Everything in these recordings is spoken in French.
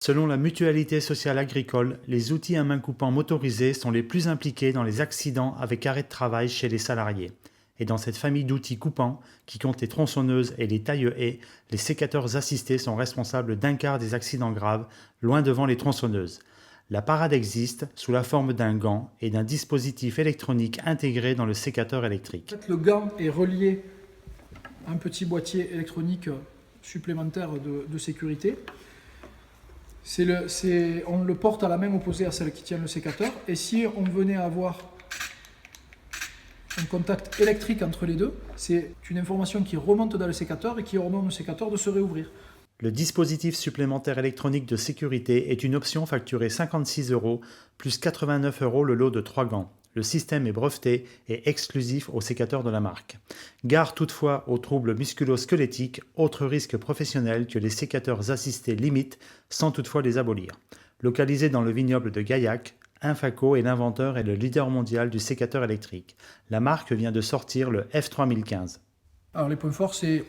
Selon la Mutualité sociale agricole, les outils à main coupant motorisés sont les plus impliqués dans les accidents avec arrêt de travail chez les salariés. Et dans cette famille d'outils coupants, qui compte les tronçonneuses et les taille-haies, les sécateurs assistés sont responsables d'un quart des accidents graves, loin devant les tronçonneuses. La parade existe sous la forme d'un gant et d'un dispositif électronique intégré dans le sécateur électrique. Le gant est relié à un petit boîtier électronique supplémentaire de sécurité. On le porte à la main opposée à celle qui tient le sécateur. Et si on venait à avoir un contact électrique entre les deux, c'est une information qui remonte dans le sécateur et qui ordonne au sécateur de se réouvrir. Le dispositif supplémentaire électronique de sécurité est une option facturée 56 € plus 89 € le lot de 3 gants. Le système est breveté et exclusif aux sécateurs de la marque. Gare toutefois aux troubles musculo-squelettiques, autre risque professionnel que les sécateurs assistés limitent sans toutefois les abolir. Localisé dans le vignoble de Gaillac, Infaco est l'inventeur et le leader mondial du sécateur électrique. La marque vient de sortir le F3015. Alors les points forts, c'est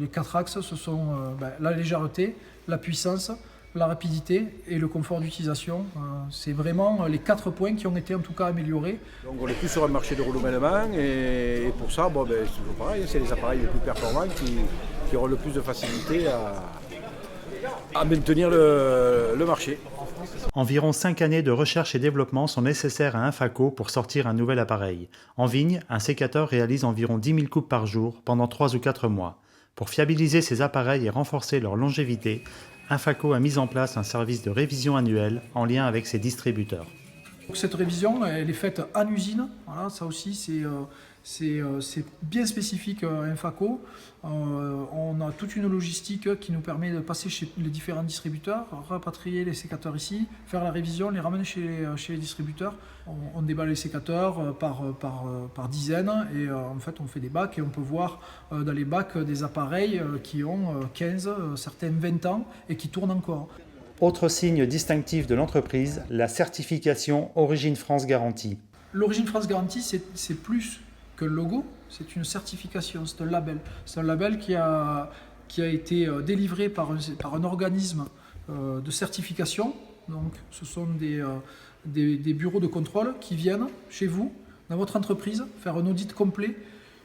les 4 axes, ce sont la légèreté, la puissance, la rapidité et le confort d'utilisation. C'est vraiment les 4 points qui ont été en tout cas améliorés. Donc on est plus sur un marché de renouvellement et pour ça, c'est toujours pareil, c'est les appareils les plus performants qui auront le plus de facilité à maintenir le marché. Environ 5 années de recherche et développement sont nécessaires à Infaco pour sortir un nouvel appareil. En vigne, un sécateur réalise environ 10 000 coupes par jour pendant 3 ou 4 mois. Pour fiabiliser ces appareils et renforcer leur longévité, Infaco a mis en place un service de révision annuelle en lien avec ses distributeurs. Cette révision, elle est faite en usine. Voilà, ça aussi, c'est bien spécifique à Infaco. On a toute une logistique qui nous permet de passer chez les différents distributeurs, rapatrier les sécateurs ici, faire la révision, les ramener chez les distributeurs. On déballe les sécateurs par dizaines et en fait on fait des bacs et on peut voir dans les bacs des appareils qui ont 15, certains 20 ans et qui tournent encore. Autre signe distinctif de l'entreprise, la certification Origine France Garantie. L'Origine France Garantie, c'est plus que le logo, c'est une certification, c'est un label. C'est un label qui a été délivré par un organisme de certification. Donc, ce sont des bureaux de contrôle qui viennent chez vous, dans votre entreprise, faire un audit complet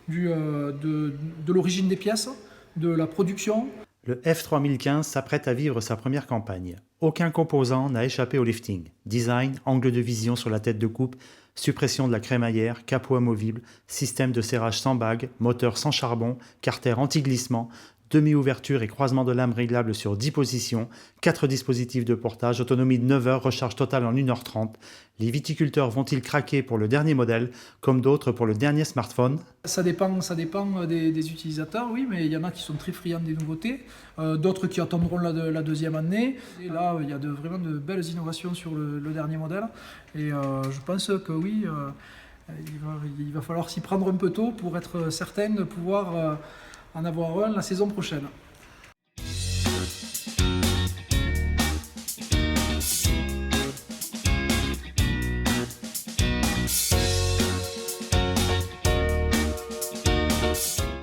de l'origine des pièces, de la production. Le F3015 s'apprête à vivre sa première campagne. Aucun composant n'a échappé au lifting. Design, angle de vision sur la tête de coupe, suppression de la crémaillère, capot amovible, système de serrage sans bague, moteur sans charbon, carter anti-glissement, demi-ouverture et croisement de lame réglable sur 10 positions, 4 dispositifs de portage, autonomie de 9 heures, recharge totale en 1h30. Les viticulteurs vont-ils craquer pour le dernier modèle, comme d'autres pour le dernier smartphone? Ça dépend des utilisateurs, oui, mais il y en a qui sont très friands des nouveautés, d'autres qui attendront la deuxième année. Et là, il y a vraiment de belles innovations sur le dernier modèle. Et je pense que oui, il va falloir s'y prendre un peu tôt pour être certain de pouvoir en avoir un la saison prochaine.